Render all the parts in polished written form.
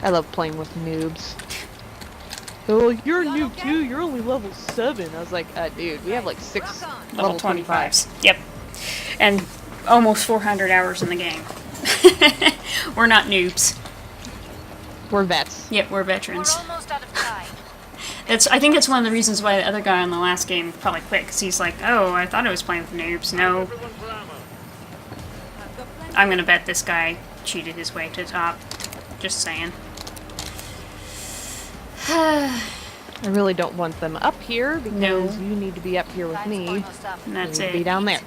I love playing with noobs. They're like, you're a noob too, you're only level 7. I was like, dude, we have like 6 level 25s. Yep. And almost 400 hours in the game. We're not noobs. We're vets. Yep, we're veterans. We're almost out of time. I think it's one of the reasons why the other guy on the last game probably quit, because he's like, oh, I thought I was playing with noobs. No. I'm gonna bet this guy cheated his way to the top. Just saying. I really don't want them up here, because No. you need to be up here with me. Almost up. And that's You need to it. be down there.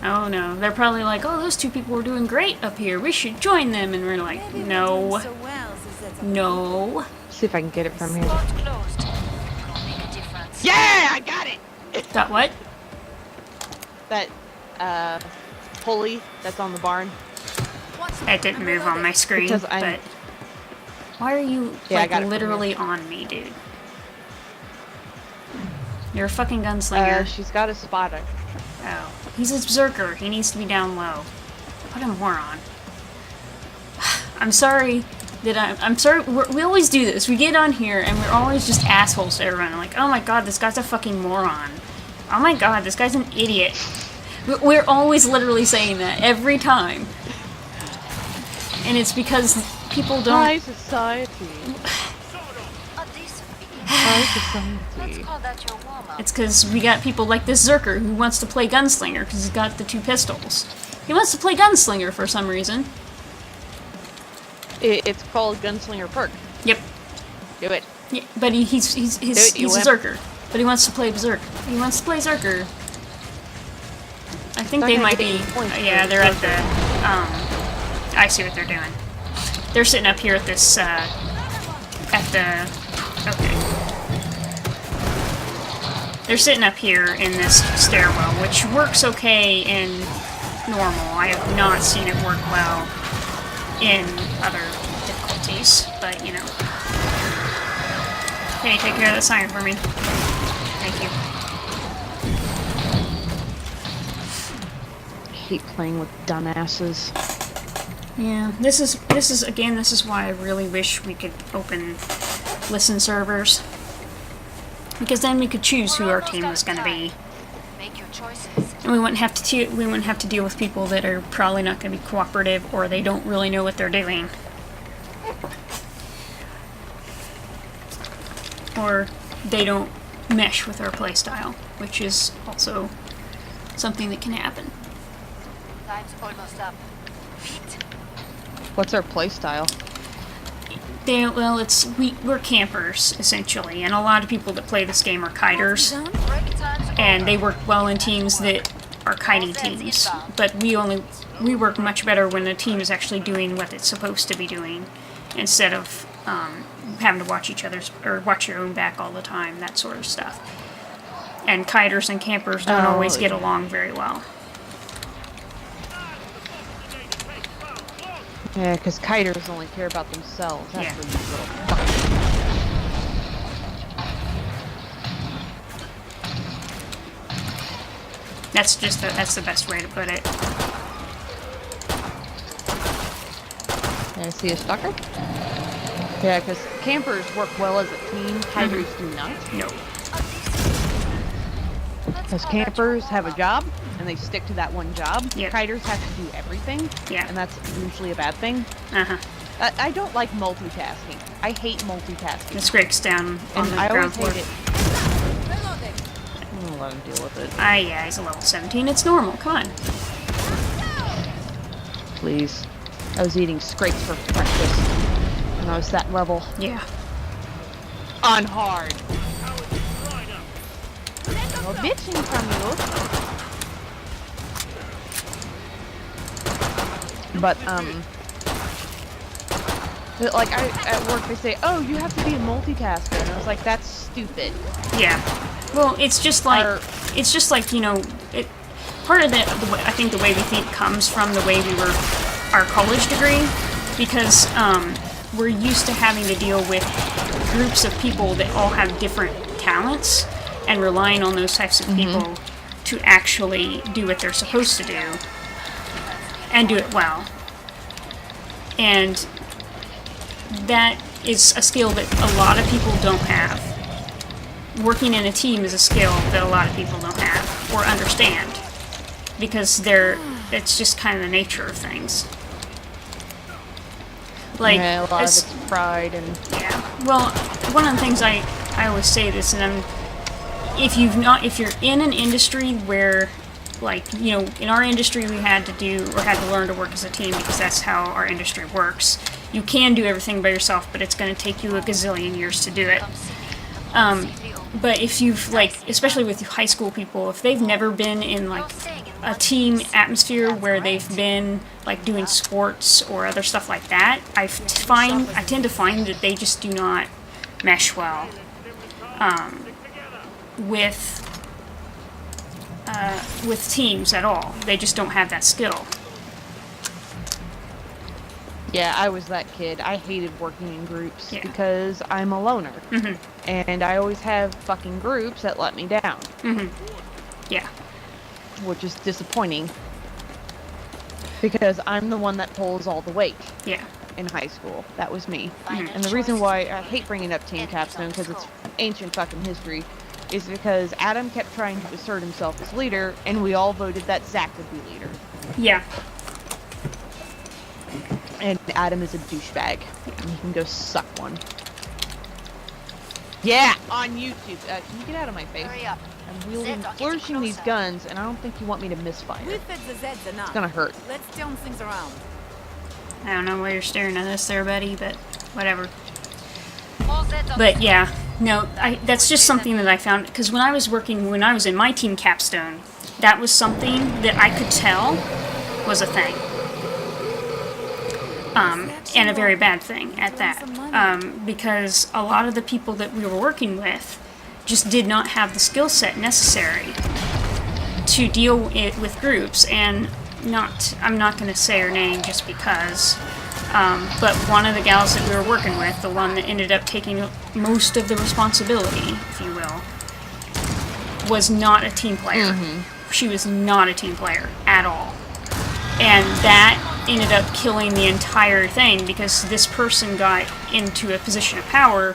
Oh no, they're probably like, oh, those two people were doing great up here. We should join them. And we're like, no. No. See if I can get it from here. Spot closed. Gonna make a difference. Yeah, I got it! Got what? That, pulley that's on the barn. That didn't move on my screen, Because I'm- but... Why are you, Yeah, I like, got it from literally on me, dude? You're a fucking gunslinger. She's got a spotter. Oh. He's a berserker. He needs to be down low. What a moron. I'm sorry that I'm sorry. We always do this. We get on here and we're always just assholes to everyone. Like, oh my god, this guy's a fucking moron. Oh my god, this guy's an idiot. We're always literally saying that every time. And it's because people don't... High society. A decent beginning. High Let's society. call that your warm-up. It's because we got people like this Zerker who wants to play Gunslinger because he's got the 2 pistols. He wants to play Gunslinger for some reason. It's called Gunslinger Perk. Yep. Do it. Yeah, but he's you a wimp. Zerker. But he wants to play Berserk. He wants to play Zerker. I think Not they gonna might get be... any points yeah, for they're at Berserker. the... I see what they're doing. They're sitting up here at this, at the... Okay. They're sitting up here in this stairwell, which works okay in normal. I have not seen it work well in other difficulties, but, you know. Hey, take care of that sign for me. Thank you. I hate playing with dumbasses. Yeah, this is why I really wish we could open listen servers. Because then we could choose who our team was going to be. Make your choices. And we wouldn't have to deal with people that are probably not going to be cooperative or they don't really know what they're doing. Or they don't mesh with our playstyle, which is also something that can happen. Time's almost up. Feet. What's our playstyle? We're campers essentially, and a lot of people that play this game are kiters, Break time's and over. they work well in teams that are kiting teams. But we work much better when the team is actually doing what it's supposed to be doing, instead of having to watch each other's or watch your own back all the time, that sort of stuff. And kiters and campers don't always get along very well. Yeah, because kiters only care about themselves. That's Yeah. for these little fuckers. That's the best way to put it. I see a stalker? Yeah, because campers work well as a team. Kiters do not. No. Because campers have a job, and they stick to that one job. Yep. Kiters have to do everything, Yeah. and that's usually a bad thing. Uh-huh. I don't like multitasking. I hate multitasking. This Greg's down on And the I ground always floor. hate it. I'm gonna let him deal with it. Yeah, he's a level 17. It's normal. Come on. Please. I was eating scrapes for breakfast when I was that level. Yeah. On hard. No bitching from you. But, like, at work they say, oh, you have to be a multitasker. And I was like, that's stupid. Yeah. Well, it's just like you know, part of I think the way we think comes from the way we were our college degree, because we're used to having to deal with groups of people that all have different talents, and relying on those types of people to actually do what they're supposed to do and do it well. And that is a skill that a lot of people don't have. Working in a team is a skill that a lot of people don't have or understand, because it's just kind of the nature of things. Like, yeah, a lot of it's pride and... Yeah. Well, one of the things I always say this, and if you're in an industry where, like, you know, in our industry we had to learn to work as a team because that's how our industry works. You can do everything by yourself, but it's going to take you a gazillion years to do it. But if you've, like, especially with high school people, if they've never been in, like, a team atmosphere where they've been, like, doing sports or other stuff like that, I tend to find that they just do not mesh well with teams at all. They just don't have that skill. Yeah, I was that kid. I hated working in groups Yeah. because I'm a loner. Mm-hmm. And I always have fucking groups that let me down. Mm-hmm. Yeah. Which is disappointing. Because I'm the one that pulls all the weight. Yeah. In high school. That was me. Mhm. And the reason why I hate bringing up Team Capstone, because it's ancient fucking history, is because Adam kept trying to assert himself as leader, and we all voted that Zach would be leader. Yeah. And Adam is a douchebag. And he can go suck one. Yeah, on YouTube. Can you get out of my face? Hurry up. I'm wielding, Zeds are getting flourishing these closer. guns, and I don't think you want me to misfire. We fed the zeds enough. It's gonna hurt. Let's turn things around. I don't know why you're staring at us there, Betty, but whatever. All Zeds on But yeah, no, that's just something that I found, because when I was in my team Capstone, that was something that I could tell was a thing. And a very bad thing at that. Because a lot of the people that we were working with just did not have the skill set necessary to deal with groups, and I'm not going to say her name just because, but one of the gals that we were working with, the one that ended up taking most of the responsibility, if you will, was not a team player. Mm-hmm. She was not a team player at all. And that ended up killing the entire thing, because this person got into a position of power,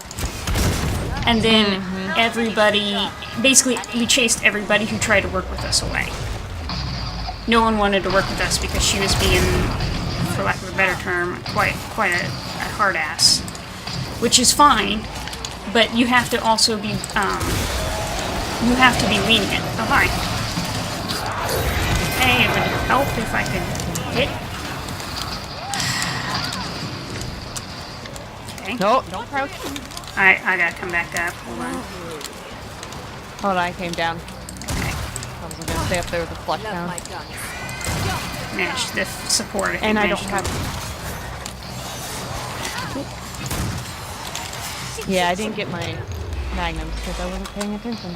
and then everybody, basically, we chased everybody who tried to work with us away. No one wanted to work with us because she was being, for lack of a better term, quite a hard ass. Which is fine, but you have to also be, lenient. Oh, hi. Hey, it would help if I could hit. Okay. No, don't crouch. I gotta come back up. Hold on. Hold on, I came down. Okay. I wasn't gonna stay up there with the flush Left down. my guns. Managed to support it. And I don't Managed have... Yeah, I didn't get my magnums because I wasn't paying attention.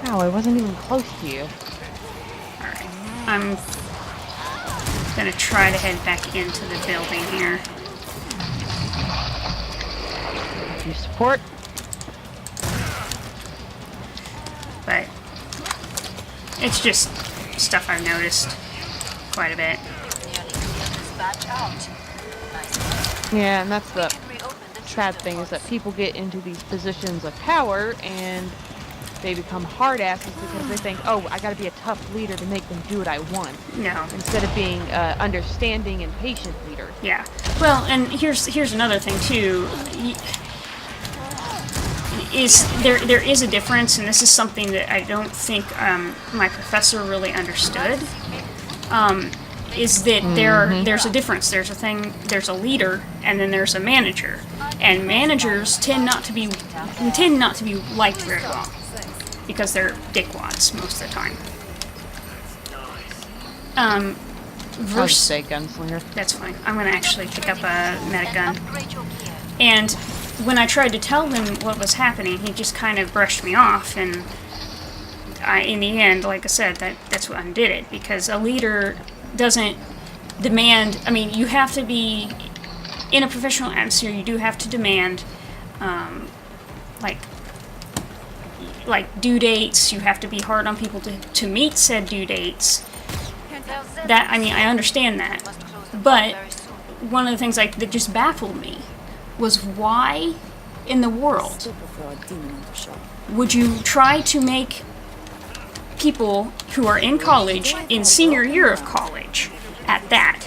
Ow, I wasn't even close to you. Alright. I'm gonna try to head back into the building here. You support? But it's just stuff I've noticed quite a bit. nearly cleared this batch out. Nice. Yeah, and that's the Can reopen the sad thing, is that people get into these positions of power and they become hard asses because they think, oh, I gotta be a tough leader to make them do what I want, No. instead of being understanding and patient leader. Yeah. Well, and here's another thing too. There is a difference, and this is something that I don't think my professor really understood. Is that there's a difference. There's a leader, and then there's a manager, and managers tend not to be liked very well because they're dickwads most of the time. I'll just say gunslinger. That's fine. I'm gonna actually pick up a medic gun. upgrade your gear. And when I tried to tell him what was happening, he just kind of brushed me off, and in the end, like I said, that's what undid it, because a leader doesn't demand, I mean, you have to be, in a professional atmosphere, you do have to demand, like due dates. You have to be hard on people to meet said due dates, That, I mean, I understand that. But one of the things that just baffled me was why in the world would you try to make people who are in college, in senior year of college, at that,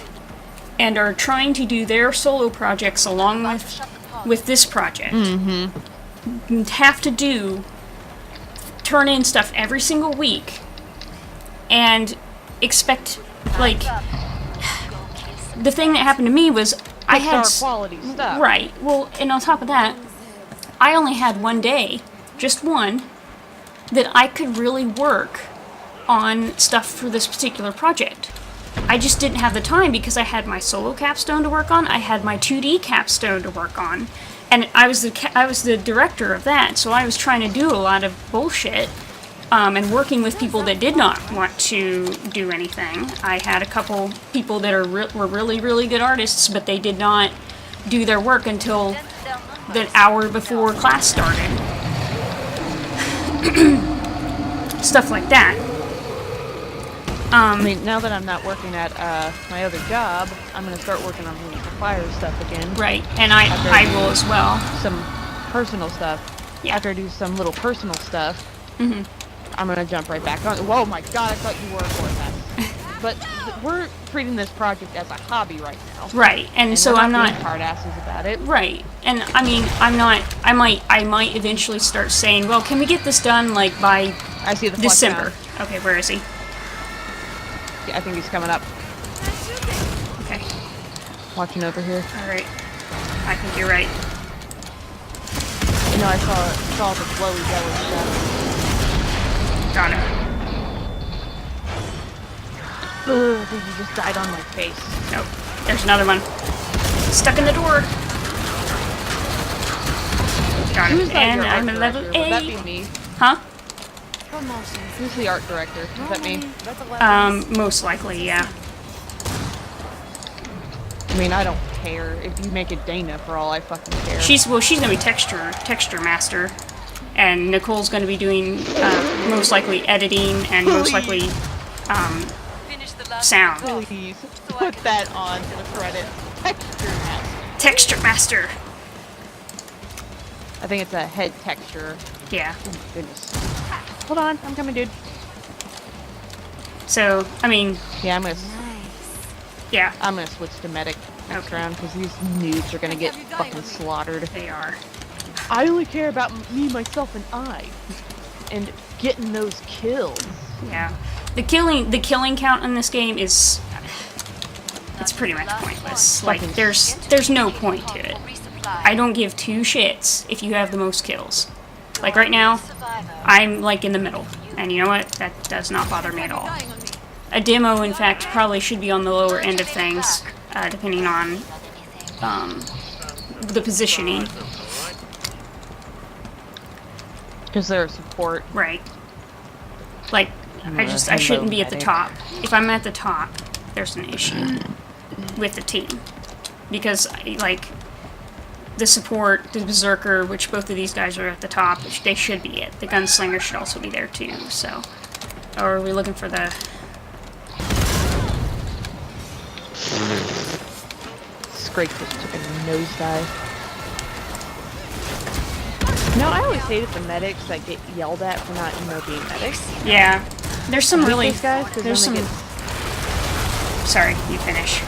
and are trying to do their solo projects along with this project, have to turn in stuff every single week, and expect, like, the thing that happened to me was I had quality stuff. Right. Well, and on top of that, I only had one day, just one, that I could really work on stuff for this particular project. I just didn't have the time because I had my solo capstone to work on, I had my 2D capstone to work on, and I was the director of that, so I was trying to do a lot of bullshit, and working with people that did not want to do anything. I had a couple people that were really, really good artists, but they did not do their work until the hour before class started. Stuff like that. I mean, now that I'm not working at my other job, I'm going to start working on the fire stuff again. Right, and I will as well. Some personal stuff. Yeah. After I do some little personal stuff, I'm going to jump right back on. Whoa, my God, I thought you were for that. But we're treating this project as a hobby right now. Right, and so I'm not being hard asses about it. Right, and I mean, I'm not. I might eventually start saying, well, can we get this done like by I see the December? Down. Okay, where is he? Yeah, I think he's coming up. Okay. Watching over here. All right. I think you're right. You know, I saw the glowy yellow stuff. Got him. Ugh, I think he just died on my face. Nope. There's another one. Stuck in the door. Got him. Who's And your I'm art a level director? Would that be 8. me? Huh? Who's the art director? Is that me? Most likely, yeah. I mean, I don't care. If you make it Dana, for all I fucking care. She's gonna be texture master, and Nicole's gonna be doing most likely editing and most likely sound. Please put that on to the credits. Texture master. Texture master. I think it's a head texture. Yeah. Oh my goodness. Hold on, I'm coming, dude. So, I mean, Yeah, I'm yeah, gonna switch to medic next round because these noobs are gonna get fucking slaughtered. they are. I only care about me, myself, and I, and getting those kills. Yeah. The killing count in this game is it's pretty much pointless. Like there's no point to it. I don't give two shits if you have the most kills. Like right now, I'm like in the middle, and you know what? That does not bother me at all. A demo, in fact, probably should be on the lower end of things, depending on the positioning. Because they're support. Right. Like, I shouldn't be at the top. If I'm at the top, there's an issue with the team. Because, like, the support, the berserker, which both of these guys are at the top, they should be it. The gunslinger should also be there too, so. Or are we looking for the... Scrape just took a nosedive. No, I always hated the medics that get yelled at for not, being medics. Yeah. There's some really... These guys, 'cause there's then some... they Sorry, you finish.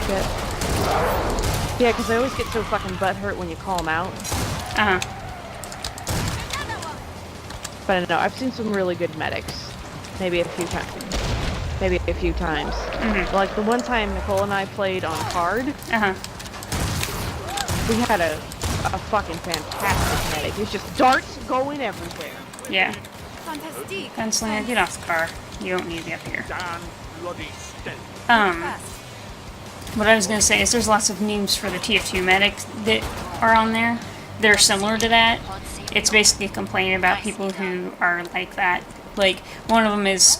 Yeah, because I always get so fucking butthurt when you call them out. Uh-huh. But I don't know, I've seen some really good medics. Maybe a few times. Mm-hmm. Like the one time Nicole and I played on hard, Uh-huh. we had a fucking fantastic medic. It's just darts going everywhere. Yeah. Fantastic. Gunslinger, get off the car. You don't need to be up here. What I was going to say is there's lots of memes for the TF2 medics that are on there. They're similar to that. It's basically a complaint about people who are like that. Like, one of them is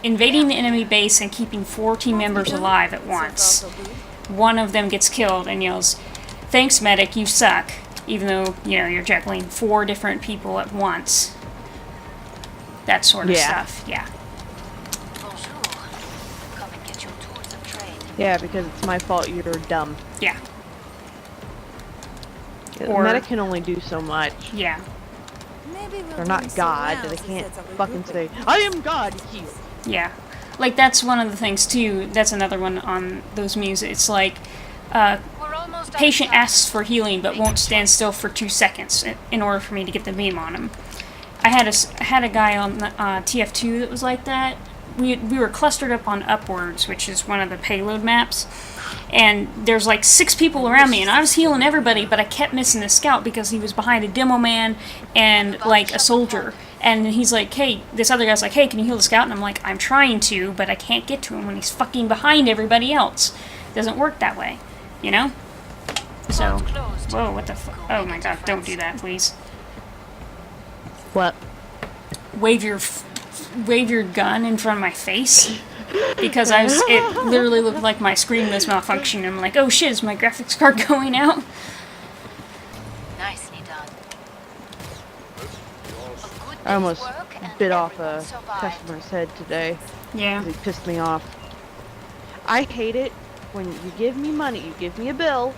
invading the enemy base and keeping 4 team members alive at once. One of them gets killed and yells, "Thanks, medic, you suck," even though, you're juggling 4 different people at once. That sort of stuff, yeah. Yeah, because it's my fault you're dumb. Yeah. Or, Meta can only do so much. Yeah. Maybe we'll They're bring not God, Saron they to can't set up a fucking group say, I am God here. Yeah. Like, that's one of the things, too. That's another one on those memes. It's like, We're almost out of patient time. asks for healing but won't stand still for 2 seconds in order for me to get the meme on him. I had a guy on TF2 that was like that. We were clustered up on Upwards, which is one of the payload maps. And there's like 6 people around me, and I was healing everybody, but I kept missing the scout because he was behind a demo man and like a soldier. And he's like, hey, this other guy's like, hey, can you heal the scout? And I'm like, I'm trying to, but I can't get to him when he's fucking behind everybody else. It doesn't work that way, you know? So, whoa, what the fuck? Oh my god, don't do that, please. What? Wave your gun in front of my face. Because it literally looked like my screen was malfunctioning. I'm like, oh shit, is my graphics card going out? Nicely done. A good I almost day's work and bit off everyone a survived. customer's head today. Yeah. 'Cause he pissed me off. I hate it when you give me money, you give me a bill,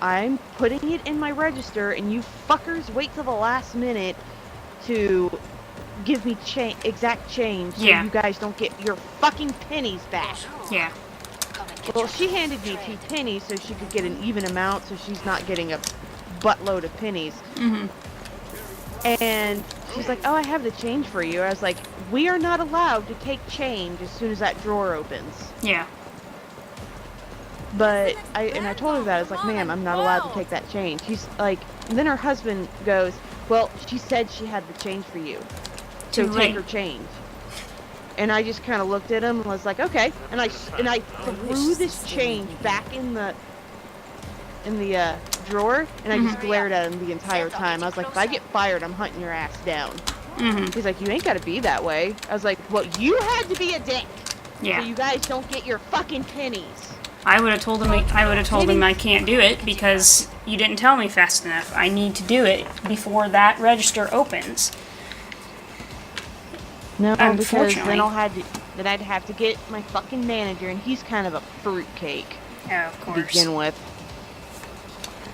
I'm putting it in my register, and you fuckers wait till the last minute to give me exact change so Yeah. you guys don't get your fucking pennies back. Yeah. Come and get Well, your she handed me 2 pennies so she could get an even amount so she's not getting a buttload of pennies. Mm-hmm. And she's like, oh, I have the change for you. I was like, we are not allowed to take change as soon as that drawer opens. Yeah. But I told her that. I was like, ma'am, I'm not allowed to take that change. She's like, and then her husband goes, well, she said she had the change for you. So Too take late. her change. And I just kind of looked at him and was like, okay. And I threw this change back in the drawer, and I just glared at him the entire time. I was like, if I get fired, I'm hunting your ass down. Mm-hmm. He's like, you ain't got to be that way. I was like, well, you had to be a dick. Yeah. So you guys don't get your fucking pennies. I would have told him I can't do it because you didn't tell me fast enough. I need to do it before that register opens. No, because Unfortunately. then I'd have to get my fucking manager, and he's kind of a fruitcake Yeah, of to course. begin with.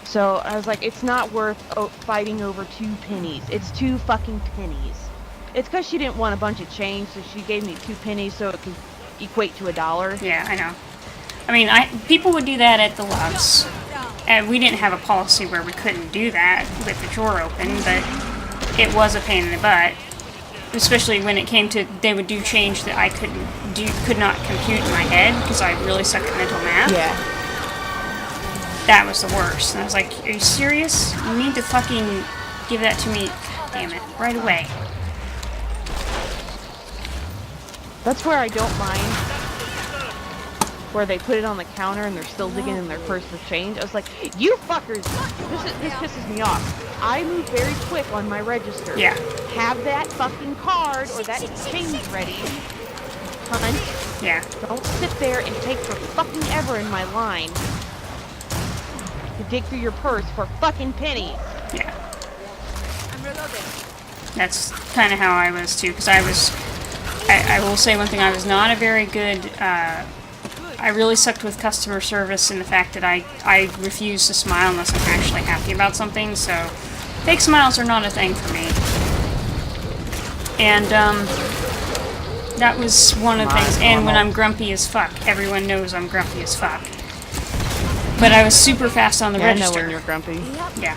So I was like, it's not worth fighting over 2 pennies. It's 2 fucking pennies. It's because she didn't want a bunch of change, so she gave me 2 pennies so it could equate to $1. Yeah, I know. I mean, people would do that at the Loves. And we didn't have a policy where we couldn't do that with the drawer open, but it was a pain in the butt. Especially when it came to, they would do change that I could not compute in my head because I really sucked at mental math. Yeah. That was the worst. And I was like, are you serious? You need to fucking give that to me, damn it, right away. That's where I don't mind where they put it on the counter and they're still digging in their purse for change. I was like, you fuckers, this pisses me off. I move very quick on my register. Yeah. Have that fucking card or that change ready. Hun, Yeah. don't sit there and take for fucking ever in my line to dig through your purse for fucking pennies. Yeah. I'm reloading. That's kind of how I was too, because I will say one thing, I was not a very good, I really sucked with customer service in the fact that I refuse to smile unless I'm actually happy about something, so fake smiles are not a thing for me. And, that was one of the things, and when I'm grumpy as fuck, everyone knows I'm grumpy as fuck. But I was super fast on the Yeah, I know register. when you're grumpy. Yeah.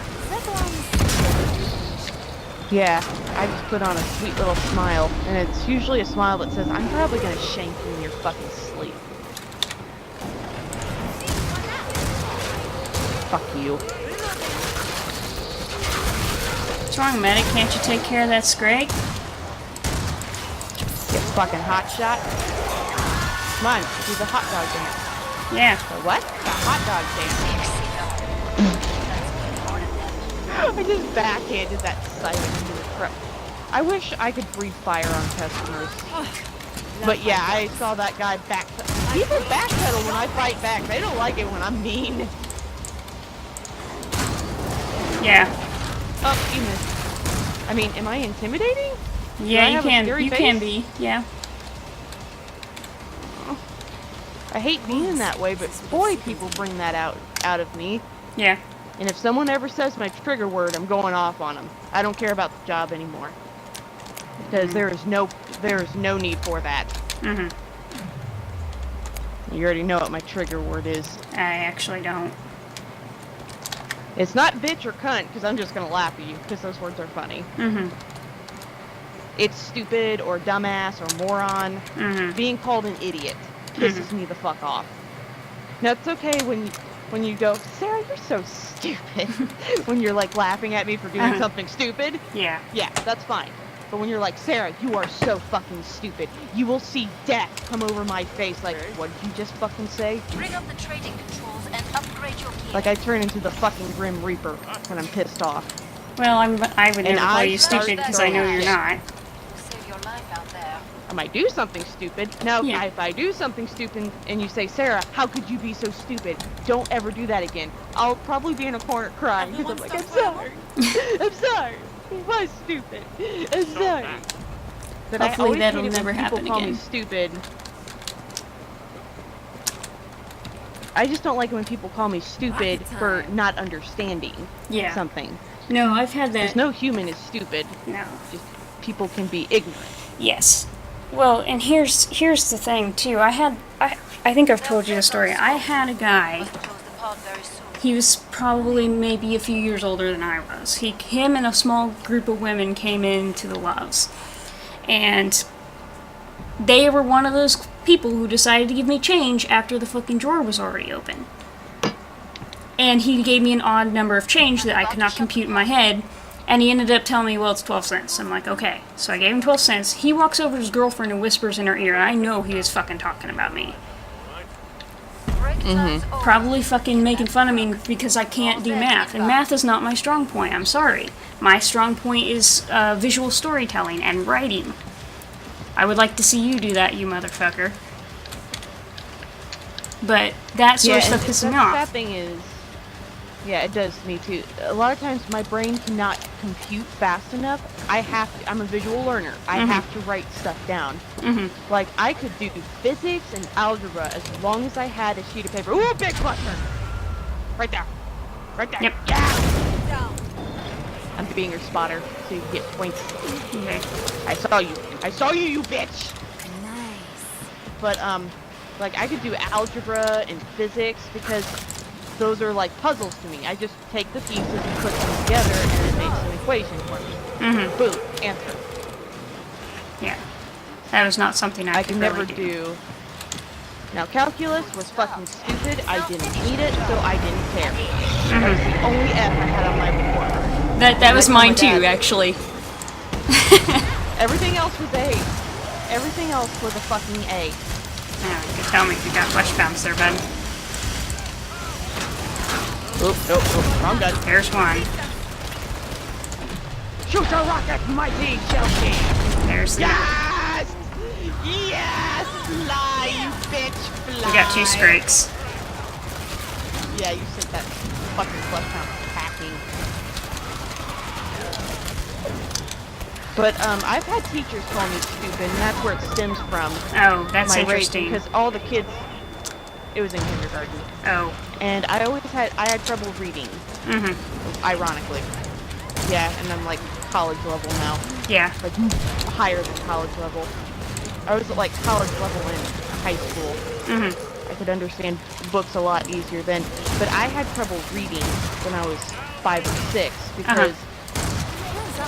Yeah, I just put on a sweet little smile, and it's usually a smile that says, I'm probably gonna shank you in your fucking sleep. Fuck you. What's wrong, medic? Can't you take care of that Scrag? Get fucking hot shot. Come on, do the hot dog dance. Yeah. The what? The hot dog dance. I just backhanded that siren into the throat. I wish I could breathe fire on customers. But yeah, I saw that guy backpedal. People backpedal when I fight back. They don't like it when I'm mean. Yeah. Oh, you missed. I mean, am I intimidating? Do I Yeah, you have a can. scary You face? can be. Yeah. I hate being that way, but boy, people bring that out of me. Yeah. And if someone ever says my trigger word, I'm going off on them. I don't care about the job anymore. Because there is no need for that. Mm-hmm. You already know what my trigger word is. I actually don't. It's not bitch or cunt, because I'm just going to laugh at you, because those words are funny. Mm-hmm. It's stupid, or dumbass, or moron. Mm-hmm. Being called an idiot pisses me the fuck off. Now, it's okay when you go, Sarah, you're so stupid. When you're, like, laughing at me for doing something stupid. Yeah. Yeah, that's fine. But when you're like, Sarah, you are so fucking stupid. You will see death come over my face. Like, what did you just fucking say? Bring up the trading controls and upgrade your gear. Like, I turn into the fucking Grim Reaper when I'm pissed off. Well, I would never call you start stupid because I know you're not. We'll save your life out there. I might do something stupid. Now, Yeah. if I do something stupid and you say, Sarah, how could you be so stupid? Don't ever do that again. I'll probably be in a corner crying because I'm like, I'm sorry. I'm sorry. It was stupid. I'm sorry. But I Hopefully always that'll hate it when never happen people call me again. stupid. I just don't like it when people call me stupid for not understanding Yeah. something. No, I've had that. Because no human is stupid. No. Just people can be ignorant. Yes. Well, and here's the thing too. I think I've told you the story. I had a guy. Must close the pod very soon. He was probably maybe a few years older than I was. Him and a small group of women came into the Loves. And they were one of those people who decided to give me change after the fucking drawer was already open. And he gave me an odd number of change that I could not compute in my head. And he ended up telling me, well, it's 12 cents. I'm like, okay. So I gave him 12 cents. He walks over to his girlfriend and whispers in her ear, and I know he was fucking talking about me. Break time's over. Probably fucking making fun of me because I can't do math. And math is not my strong point. I'm sorry. My strong point is visual storytelling and writing. I would like to see you do that, you motherfucker. But that sort of stuff pisses me The off. sad thing is, yeah, it does me too. A lot of times my brain cannot compute fast enough. I'm a visual learner. I have to write stuff down. Like, I could do physics and algebra as long as I had a sheet of paper. Ooh, big cluster! Right there. Right there. Yep. Yeah! Down. I'm being your spotter, so you can get points. Okay. I saw you. I saw you, you bitch! Nice. But, like, I could do algebra and physics because those are like puzzles to me. I just take the pieces and put them together and it makes an equation for me. Boom, answer. Yeah. That was not something I I could can never really do. Now, calculus was fucking stupid. I didn't need it, so I didn't care. That was the only F I had on my report. That was I told my mine too, dad. actually. Everything else was A. Everything else was a fucking A. Yeah, you can tell me if you got flesh bounce there, bud. Oop, nope, wrong gun. There's one. Shoot your rocket, mighty Chelsea! There's the... Yes! Yes! Fly, you bitch, fly! We got 2 strikes. Yeah, you sent that fucking flesh pound packing. But, I've had teachers call me stupid, and that's where it stems from. Oh, that's My rage, interesting. because all the kids... It was in kindergarten. Oh. And I had trouble reading. Ironically. Yeah, and I'm like college level now. Yeah. Like higher than college level. I was like college level in high school. I could understand books a lot easier then. But I had trouble reading when I was 5 or 6 because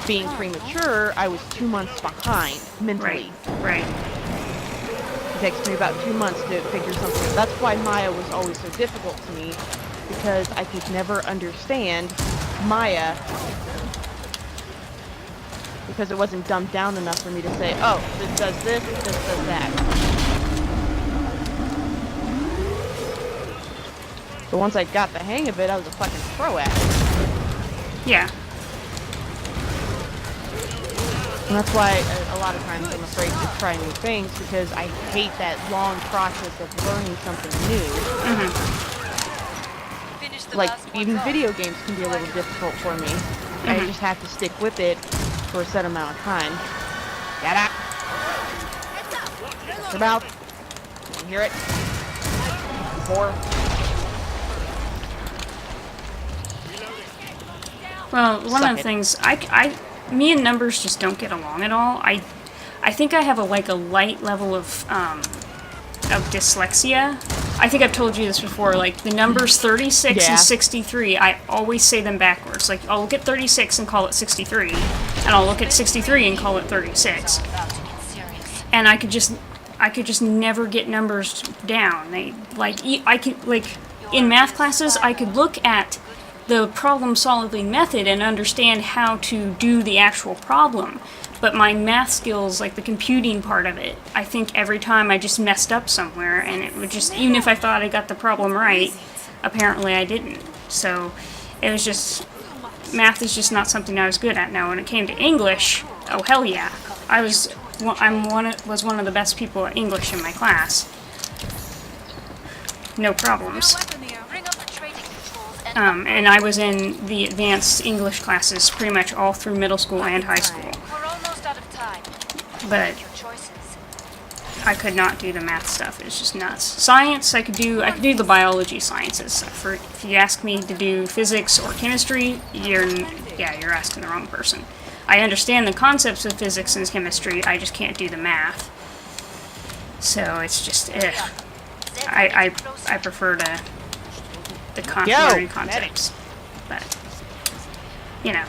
being premature, I was 2 months behind mentally. Right. It takes me about 2 months to figure something out. That's why Maya was always so difficult to me, because I could never understand Maya, because it wasn't dumbed down enough for me to say, oh, this does this does that. But once I got the hang of it, I was a fucking pro at it. Yeah. And that's why a lot of times I'm afraid to try new things, because I hate that long process of learning something new. Finish the Like, last one even off. video games can be a little difficult for me. I just have to stick with it for a set amount of time. Get up! Your mouth. Can you hear it? more. Well, one Suck of the it. things me and numbers just don't get along at all. I think I have a light level of dyslexia. I think I've told you this before. Like the numbers 36 Yeah. and 63, I always say them backwards. Like I'll look at 36 and call it 63, and I'll look at 63 and call it 36. About to get serious. And I could just never get numbers down. In math classes, I could look at the problem solving method and understand how to do the actual problem. But my math skills, like the computing part of it, I think every time I just messed up somewhere, and it would just, even if I thought I got the problem right, apparently I didn't. So it was just, math is just not something I was good at. Now when it came to English, oh hell yeah. I was one of the best people at English in my class. No problems. Bring up the trading controls and And I was in the advanced English classes pretty much all through middle school and high school. we're almost out of time. But Your choices. I could not do the math stuff. It's just nuts. Science, I could do the biology sciences. If you ask me to do physics or chemistry, you're asking the wrong person. I understand the concepts of physics and chemistry, I just can't do the math. So it's just, I prefer the learning concepts. But, you know.